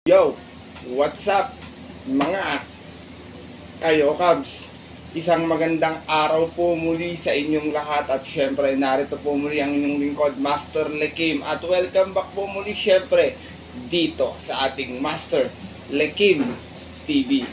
Yo, what's up mga kayo Cubs? Isang magandang araw po muli sa inyong lahat at syempre narito po muli ang inyong lingkod, Master Lekim, at welcome back po muli syempre dito sa ating Master Lekim TV.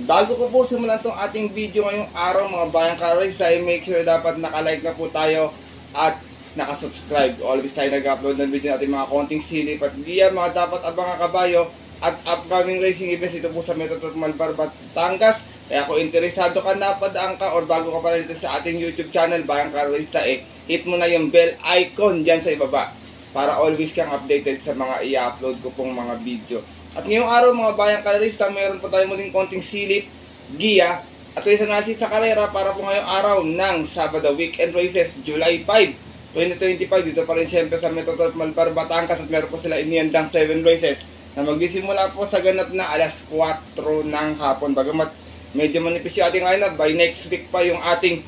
Bago ko po simulan itong ating video ngayong araw mga bayang ka-race, ay make sure dapat nakalike na po tayo at nakasubscribe. Always tayo nag-upload ng video natin mga konting silip at diyan mga dapat abangan kabayo at upcoming racing events dito po sa Metro Malbar, Batangas. Kaya kung interesado ka na, padaan ka or bago ka pala dito sa ating YouTube channel Bayang Karista, hit mo na yung bell icon dyan sa ibaba para always kang updated sa mga i-upload ko pong mga video. At ngayong araw mga Bayang Karista, mayroon po tayo muling konting silip, giya at isang analysis sa karera para po ngayong araw ng Sabado weekend races, July 5 2025, dito pa rin siyempre sa Metro Malbar, Batangas, at meron po sila inihandang 7 races na magsisimula po sa ganap na alas 4 ng hapon. Bagamat medyo manipis yung ating lineup, by next week pa yung ating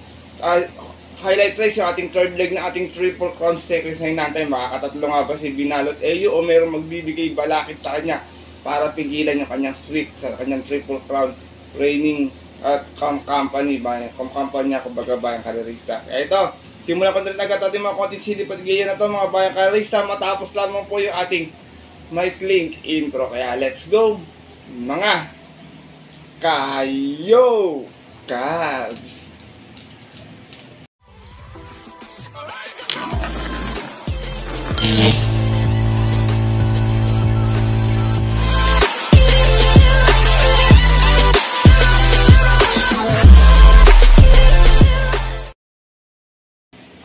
highlight race, yung ating third leg na ating Triple Crown Stakes na hinantay. Makakatatlo nga ba si Binalot EU o merong magbibigay balakid sa kanya para pigilan yung kanyang sweep sa kanyang Triple Crown reigning at company niya, kumbaga Bayang Karerista. Kaya ito, simulan ko na rin agad ating mga konting silip at gaya na ito mga Bayang Karerista, matapos lamang po yung ating mic-link intro. Kaya let's go mga kayo Cubs!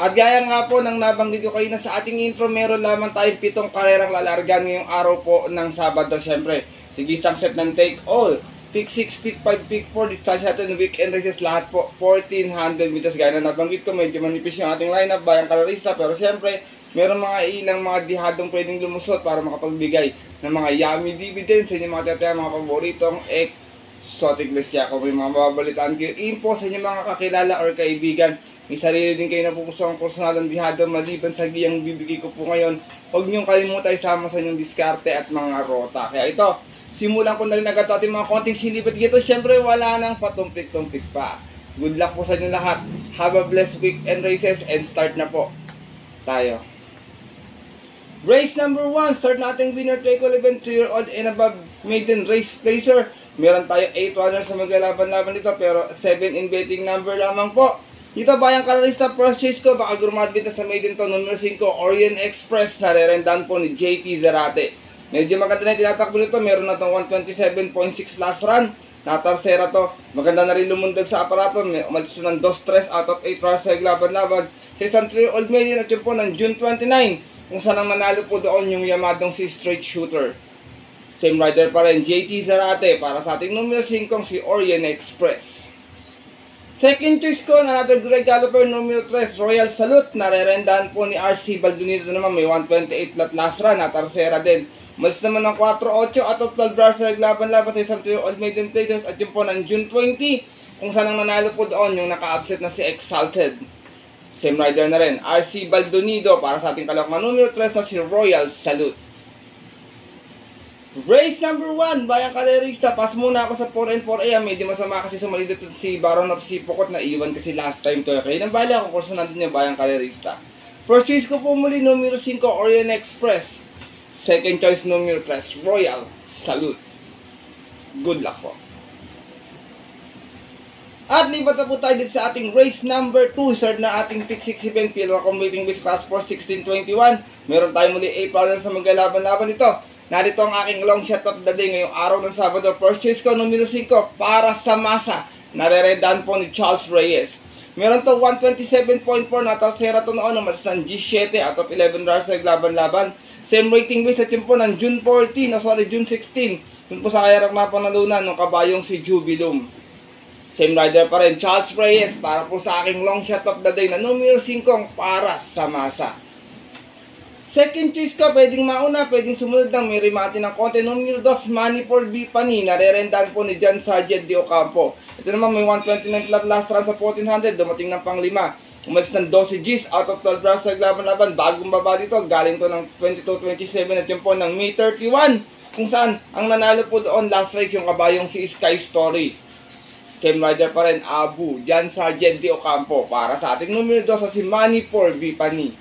At gaya nga po ng nabanggit ko kayo na sa ating intro, meron lamang tayong 7 karerang lalargan ngayong araw po ng Sabado. Siyempre, sigisang set ng take all, pick 6, pick 5, pick 4, distansya natin ng weekend races, lahat po 1400 meters. Gaya na nabanggit ko, medyo manipis yung ating lineup, Bayang Karerista, pero siyempre, meron mga ilang mga dihadong pwedeng lumusot para makapagbigay ng mga yummy dividends sa inyong mga tataya, mga paboritong exotic list. Kaya kung may mga mababalitaan kayo, info sa inyong mga kakilala or kaibigan, may sarili din kayo na pupusong personalang dihado maliban sa giyang bibigay ko po ngayon, huwag niyong kalimutan isama sa inyong diskarte at mga rota. Kaya ito, simulan ko na rin agad ating mga konting silipat dito. Siyempre wala nang patumpik-tumpik pa. Good luck po sa inyo lahat. Have a blessed weekend races and start na po tayo. Race number 1, start natin winner take all event 3-year-old and above maiden race placer. Meron tayo 8 runners na maglalaban-laban dito pero 7 in betting number lamang po. Dito Bayang Karerista, first chase ko, baka grumadbit na sa maiden to, numero 5, Orient Express, narerendan po ni JT Zarate. Medyo maganda na yung tinatakbo nito, meron na itong 127.6 last run, natarsera to, maganda na rin lumundag sa aparato, umalis ng 2-3 out of 8 runs sa laban-laban. Sa isang 3-year-old maiden at yun po ng June 29, kung saan ang manalo po doon yung yamadong si Straight Shooter. Same rider pa rin, JT Zarate, para sa ating numero 5, si Orient Express. Second choice ko, another Greg Galloper, numero 3, Royal Salute, narerendahan po ni RC Baldonito naman, may 128 flat last run, natarsera din. Malis naman ng 4-8 out of 12 runs sa laban-laban sa isang 3-year-old maiden places at yun po ng June 20, kung saan ang nanalo po doon yung naka-upset na si Exalted. Same rider na rin, RC Baldonito, para sa ating kalok na numero 3 na si Royal Salute. Race number 1, Bayang Karerista, pass muna ako sa 4 and 4A. Medyo masama kasi sumali dito si Baron of Sipokot na iwan kasi last time to. Kaya nang bali ako kung saan natin yung Bayang Karerista. First choice ko po muli, numero 5, Orient Express. Second choice, numero 3, Royal Salute. Good luck po. At lipat na po tayo dito sa ating race number 2. Start na ating pick 6 event, Pillar Combating Base Class 4 1621. Meron tayo muli 8 runners sa maglalaban-laban dito. Narito ang aking long shot of the day ngayong araw ng Sabado. First choice ko, numero 5, para sa masa. Narerendahan po ni Charles Reyes. Meron to 127.4, natarsera to noon, umalis ng G7 out of 11 runs sa laban-laban. Same rating base at yun po ng June 16. Yun po sa kayarang napanalunan ng kabayong si Jubilum. Same rider pa rin, Charles Reyes, para po sa aking long shot of the day na numero 5, para sa masa. Second choice ko, pwedeng mauna, pwedeng sumunod lang, may rimati ng konti. Numero 2, Money for B Pani, narerendahan po ni John Sargent de Ocampo. Ito naman may 129 flat last run sa 1400, dumating ng pang 5. Umalis ng 12 Gs out of 12 runs sa laban-laban. Bagong baba dito, galing to ng 22-27 at yun po ng May 31. kung saan ang nanalo po doon last race yung kabayong si Sky Story. Same rider pa rin, Abu, Jan Sargent de Ocampo. Para sa ating numero 2 sa si Manny for Bipani.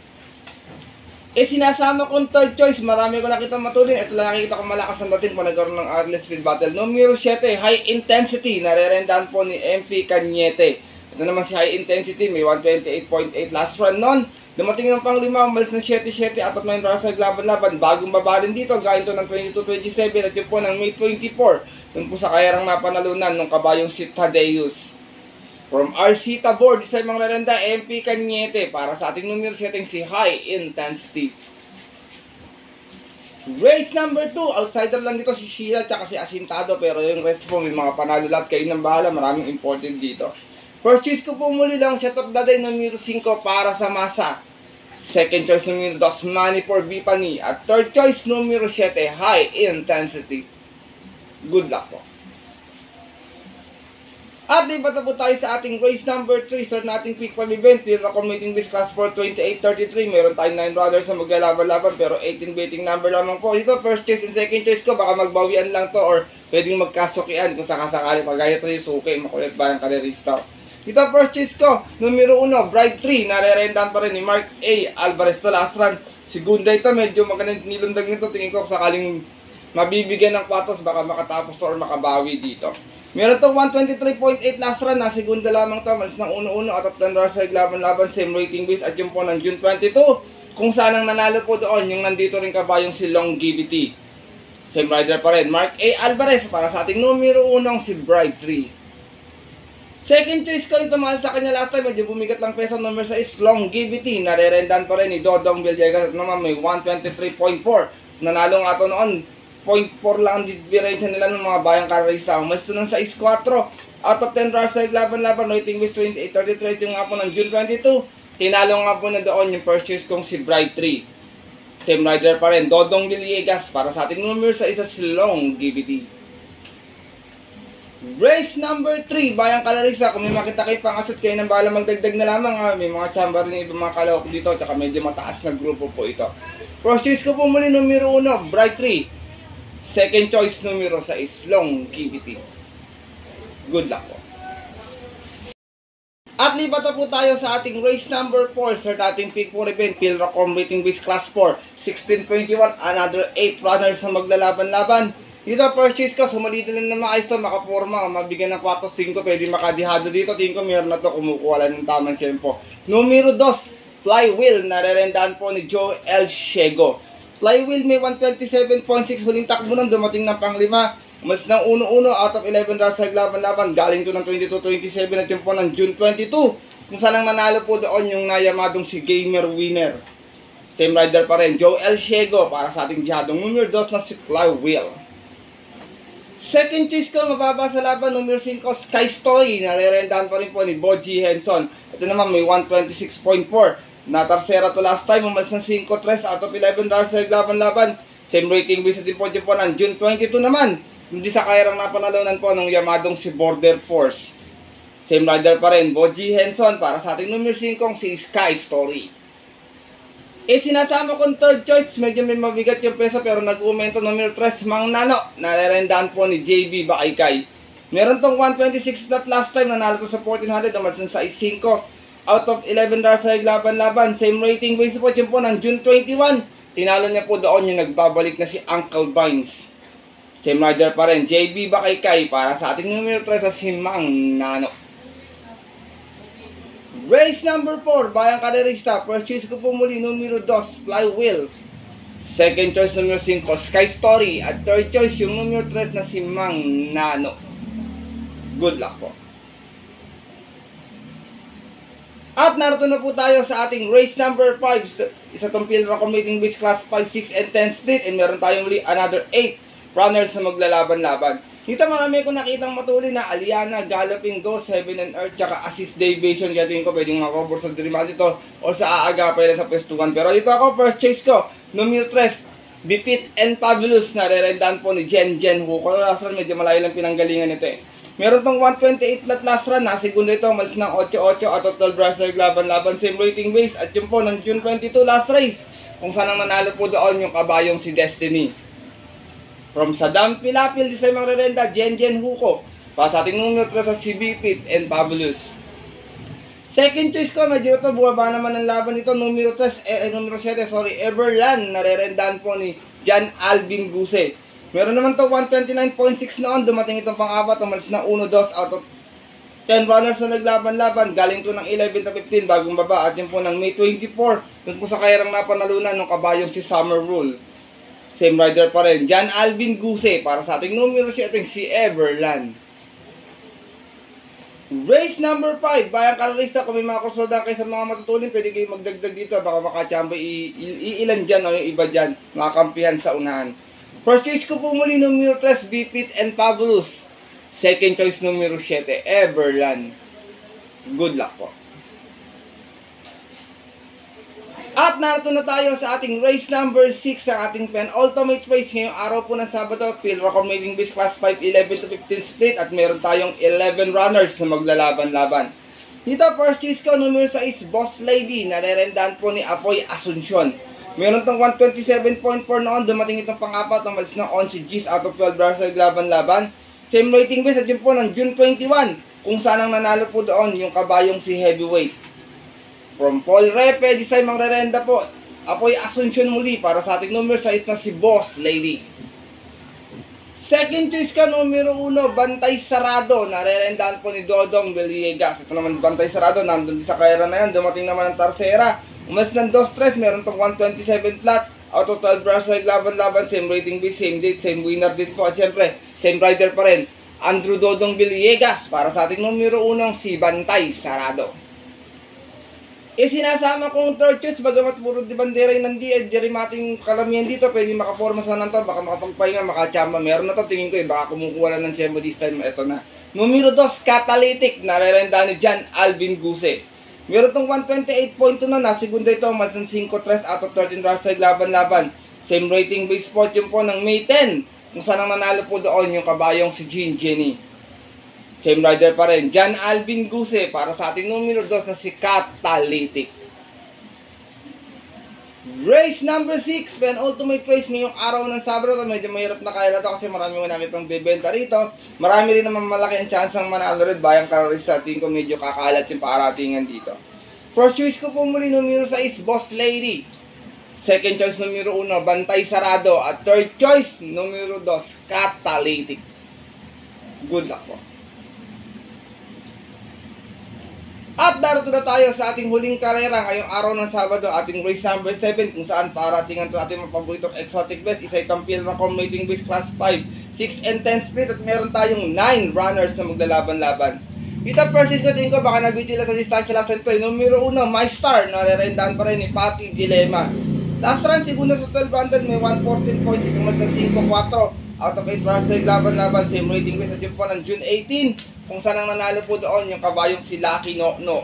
Sinasama kong third choice, marami ko nakita matulin. Ito lang nakikita ko malakas ang dating kung nagkaroon ng Arles Speed Battle. Numero 7, High Intensity, narerendahan po ni MP Cañete. Ito naman si High Intensity, may 128.8 last run nun. Dumating ng pang-5, umalis ng 7-7 out of 9 runs sa laban-laban. Bagong babalin dito, galing to ng 22-27 at yun po ng May 24. Yun po sa kayarang napanalunan ng kabayong si Tadeus. From RC Tabor, isa yung mga lalanda, MP Cañete. Para sa ating numero 7, si High Intensity. Race number 2, outsider lang dito si Sheila at si Asintado. Pero yung rest po, may mga panalo lahat. Kayo ng bahala, maraming important dito. First choice ko po muli lang, Shot of the Day, numero 5 para sa Masa. Second choice, numero 2, Manny for Bipani. At third choice, numero 7, High Intensity. Good luck po. At lipat na po tayo sa ating race number 3. Start nating quick pal event. Pira committing base class for 28-33. Meron tayong 9 runners na maglalaban-laban pero 18 betting number lamang po. Dito, first choice and second choice ko. Baka magbawian lang to or pwedeng magkasukian kung sakasakali. Pagaya ito yung suki, makulit ba ng karerista. Dito, first choice ko. Numero 1, Bright 3. Narerendahan pa rin ni Mark A. Alvarez to last run. Segunda ito, medyo magandang nilundag nito. Tingin ko sakaling mabibigyan ng kwartos, baka makatapos to or makabawi dito. Meron itong 123.8 last run na segunda lamang ito. Malis ng 1-1 out of 10 runs sa laban-laban. Same rating base at yun po ng June 22. Kung saan ang nanalo po doon, yung nandito rin kabayong si Longevity. Same rider pa rin, Mark A. Alvarez. Para sa ating numero 1, si Bright 3. Second choice ko yung tumahal sa kanya last time. Medyo bumigat lang peso. Number 6, Longevity. Narerendan pa rin ni Dodong Villegas at naman may 123.4. Nanalo nga ito noon. 0.4 lang ang difference nila ng mga bayang karerista. Umalis ito ng 6-4. Out of 10 runs sa laban-laban. Rating base 28-33 yung nga po ng June 22. Tinalo nga po na doon yung first choice kong si Bright 3. Same rider pa rin, Dodong Villegas. Para sa ating numero sa isa si Longevity. Race number 3, bayang kalarisa. Kung may makita kayo pangasot kayo ng bahala magdagdag na lamang ha. May mga chamba rin ibang mga kalawak dito. Tsaka medyo mataas na grupo po ito. First choice ko po muli numero 1, Bright 3. Second choice numero 6, Longevity. Good luck po. At lipat na po tayo sa ating race number 4. Start ating pick for event. Pilra Combating Base Class 4. 1621. Another 8 runners na maglalaban-laban. Dito first choice ko. Sumalito lang na maayos to. Makaporma. Mabigyan ng 4-5. Pwede makadihado dito. Tingin ko meron na to. Kumukuha lang ng tamang tempo. Numero 2. Flywheel. Narerendahan po ni Joe El Shego. Flywheel may 127.6 huling takbo nun, dumating ng pang-5. Umalis ng 1-1 out of 11 runs sa laban-laban. Galing to ng 22-27 at yun po ng June 22. Kung saan ang nanalo po doon yung nayamadong si Gamer Winner. Same rider pa rin, Joe El Shego. Para sa ating jihadong numero 2 na si Flywheel. Second choice ko, mababa sa laban, numero 5, Sky Story. Narerendahan pa rin po ni Boji Henson. Ito naman may 126.4. Natarsera to last time, umalis ng 5-3 out of 11 runs sa laban-laban. Same rating base din po dyan po ng June 22 naman. Hindi sa kayarang napanalunan po ng yamadong si Border Force. Same rider pa rin, Boji Henson. Para sa ating numero 5, si Sky Story. Sinasama kong third choice, medyo may mabigat yung peso pero nag-umento numero 3, Mang Nano. Narerendahan po ni JB Bakaykay. Meron tong 126 flat last time, nanalo to sa 1400, umalis ng 6-5. Out of 11 runs sa laban-laban. Same rating base po yun po ng June 21. Tinalo niya po doon yung nagbabalik na si Uncle Vines. Same rider pa rin, JB Bakaykay. Para sa ating numero 3 sa si Mang Nano. Race number 4, bayang kaderista. First choice ko po muli, numero 2, Flywheel. Second choice, numero 5, Sky Story. At third choice, yung numero 3 na si Mang Nano. Good luck po. At narito na po tayo sa ating race number 5. Isa itong Pilra Combating Base Class 5, 6, and 10 split. And meron tayong another 8 runners na maglalaban-laban. Dito marami ko nakitang matuli na Aliana, Galloping Ghost, Heaven and Earth, tsaka Assist Deviation. Kaya tingin ko pwedeng makakobor sa diriman dito o sa aagapay lang sa pwestuhan. Pero dito ako, first chase ko, numero 3, Bipit and Fabulous. Narerendahan po ni Jen Huko. Last run, medyo malayo lang pinanggalingan nito eh. Meron tong 128 flat last run na. Segundo ito, malis ng 8-8 out of 12 runs sa laban-laban. Same rating base at yun po ng June 22 last race. Kung saan ang nanalo po doon yung kabayong si Destiny. From Saddam Pilapil, di sa mga rerenda, Jen Huko. Para sa ating numero 3 sa si Bipit and Fabulous. Second choice ko, medyo ito, bumaba naman ang laban nito. Numero 7, Everland. Narerendahan po ni John Alvin Guse. Meron naman to 129.6 noon. Dumating itong pang-apat. Umalis na 1-2 out of 10 runners na naglaban-laban. Galing to ng 11-15 bagong baba. At yun po ng May 24. Yun po sa kairang napanalunan ng kabayong si Summer Rule. Same rider pa rin. John Alvin Guse. Para sa ating numero si Everland. Race number 5. Bayang Karalista. Kung may mga kursoda kayo sa mga matutulin, pwede kayo magdagdag dito. Baka makachamba ilan dyan o yung iba dyan. Makakampihan sa unahan. First choice ko po muli numero 3. Bipit and Fabulous. Second choice numero 7. Everland. Good luck po. At narito na tayo sa ating race number 6 sa ating penultimate race ngayong araw po ng Sabado. Field record making base class 5, 11-15 split at meron tayong 11 runners na maglalaban-laban. Dito first choice ko, numero 6, Boss Lady. Narerendahan po ni Apoy Asuncion. Meron tong 127.4 noon. Dumating itong pang-apat ng malis ng 11 Gs out of 12 runners na laban-laban. Same rating base at yun po ng June 21 kung saan ang nanalo po doon yung kabayong si Heavyweight. From Paul Repe, di sa mga rerenda po, Apoy Asuncion muli para sa ating numero 6 na si Boss Lady. Second choice ka, numero 1, Bantay Sarado. Narerendahan po ni Dodong Villegas. Ito naman Bantay Sarado, nandun sa kaira na yan. Dumating naman ang Tarsera. Umalis ng 2-3, meron tong 127 flat. Out of 12 runners laban-laban, same rating base, same date, same winner din po. At syempre, same rider pa rin, Andrew Dodong Villegas. Para sa ating numero 1, si Bantay Sarado. Sinasama kong third choice, bagamat puro di bandera yung nandi, Jerry Mating karamihan dito, pwede makaporma sa nanto, baka makapagpahinga, makachamba, meron na to, tingin ko baka kumukuha lang ng chembo this time, ito na. Numero 2, Catalytic, narerenda ni John Alvin Guse. Meron tong 128.2 na, segunda ito, Mansan 5-3 out of 13 runs sa laban-laban. Same rating base spot yung po ng May 10, kung saan ang nanalo po doon yung kabayong si Jean Jenny. Same rider pa rin, John Alvin Guse para sa ating numero 2 na si Catalytic. Race number 6, penultimate race ngayong araw ng Sabado. Medyo mahirap na kaya na to kasi marami mo nakitang bibenta rito. Marami rin naman malaki ang chance ang manalo rin. Bayang Karalista, tingin ko medyo kakalat yung paratingan dito. First choice ko po muli numero 6, Boss Lady. Second choice numero 1, Bantay Sarado. At third choice numero 2, Catalytic. Good luck po. At darito na tayo sa ating huling karera ngayong araw ng Sabado, ating race number 7 kung saan paratingan ito ating mga paboritong exotic bets. Isa itong field record rating base class 5, 6 and 10 split at meron tayong 9 runners na maglalaban-laban. Dito first is ko din ko baka nabitila sa distansya last time ito. Numero 1, My Star, narerendahan pa rin ni Patty Dilemma. Last run, segunda sa 1200, may 114.6 naman sa 5-4 out of 8 runners na laban-laban. Same rating base at yun po ng June 18 kung saan ang nanalo po doon yung kabayong si Lucky No.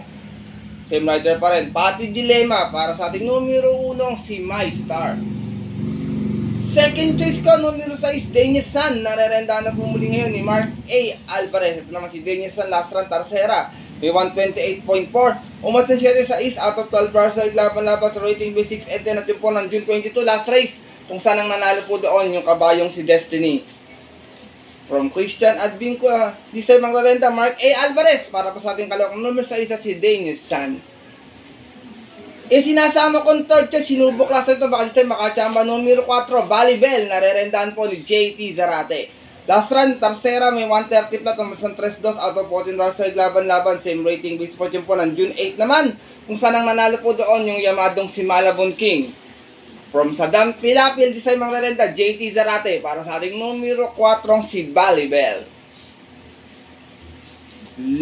Same rider pa rin, Patty Dilemma para sa ating numero 1 si My Star. Second choice ko, numero 6, Daniel San. Narerendahan na po muli ngayon ni Mark A. Alvarez. Ito naman si Daniel San, last run Tarsera. May 128.4. Umatin siya sa East out of 12 bars sa laban-laban sa rating base 6 and 10 at yun po ng June 22 last race kung saan ang nanalo po doon yung kabayong si Destiny. From Christian Advinco, this time ang rarenda, Mark A. Alvarez para pa sa ating kalawang numero 6 si Daniel San. Sinasama kong third choice, sinubok last time ito, baka this time makachamba. Numero 4, Valibel, narerendahan po ni JT Zarate. Last run, Tarsera, may 130 flat, ng 3-2 out of 14 runs sa laban-laban. Same rating base spot yun po ng June 8 naman, kung saan ang nanalo po doon yung yamadong si Malabon King. From Saddam Pilapil, this time ang rarenda, JT Zarate para sa ating numero 4 si Valibel.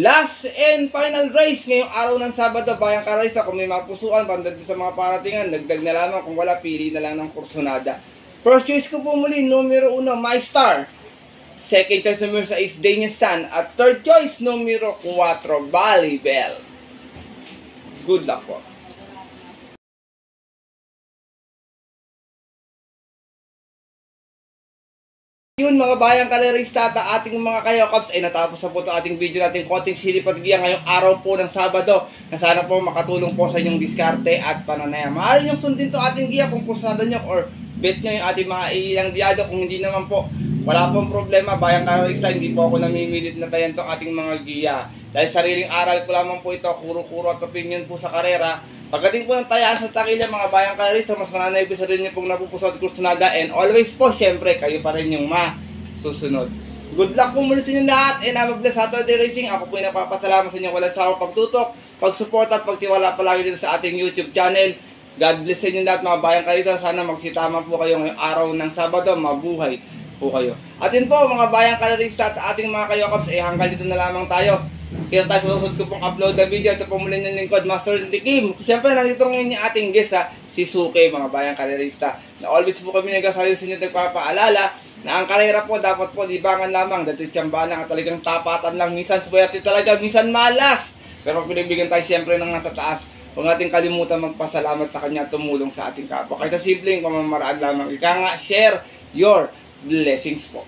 Last and final race ngayong araw ng Sabado, Bayang Karalista. Kung may mapusuan, bandad sa mga paratingan, dagdag na lamang, kung wala, pili na lang ng kursunada. First choice ko po muli, numero 1, My Star. Second choice, numero 6, Daniel San. At third choice, numero 4, Valibel. Good luck po. Yun mga bayang kalerista at ating mga kayokaps ay natapos na po ito ating video natin konting silipatgiya ngayong araw po ng Sabado na sana po makatulong po sa inyong diskarte at pananaya. Maaari nyo sundin to ating giya kung kusada nyo or bet nyo yung ating mga ilang diado. Kung hindi naman po, wala pong problema, bayang kararista, hindi po ako namimilit na tayan tong ating mga giya. Dahil sariling aral ko lamang po ito, kuro-kuro at opinion po sa karera. Pagdating po ng tayaan sa takila, mga bayang kararista, mas mananay sa rin niyo pong napupusot at kursunada. And always po, syempre, kayo pa rin yung masusunod. Good luck po muli sa inyo lahat, and have a blessed Saturday Racing. Ako po yung napapasalamat sa inyo walang sawang pagtutok, pagsupport at pagtiwala palagi dito sa ating YouTube channel. God bless sa inyo lahat mga bayang kararista. Sana magsitama po kayo ngayong araw ng Sabado. Mabuhay po kayo. At yun po mga bayang kararista at ating mga kayokaps, hanggang dito na lamang tayo. Kita tayo sa susunod ko pong upload na video. Ito po muli ng lingkod, Master Tikim. Siyempre nandito ngayon yung ating guest si Suke, mga bayang karerista. Na always po kami nagsasabi sa inyo, nagpapaalala na ang karera po dapat po libangan lamang. Dito tiyamba lang at talagang tapatan lang. Minsan swerte talaga, minsan malas. Pero pag pinibigyan tayo siyempre ng nasa taas, huwag natin kalimutan magpasalamat sa kanya, tumulong sa ating kapwa. Kahit sa simpleng pamamaraan lamang. Ika nga, share your blessings po.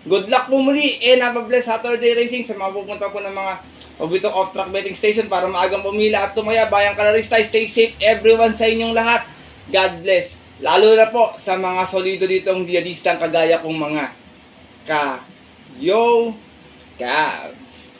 Good luck po muli, and have a blessed Saturday Racing sa mga pupunta po ng mga pabitong off-track betting station para maagang pumila at tumaya. Bayang kararista, stay safe everyone sa inyong lahat. God bless. Lalo na po sa mga solido ditong diadistang kagaya kong mga Kayo Cavs.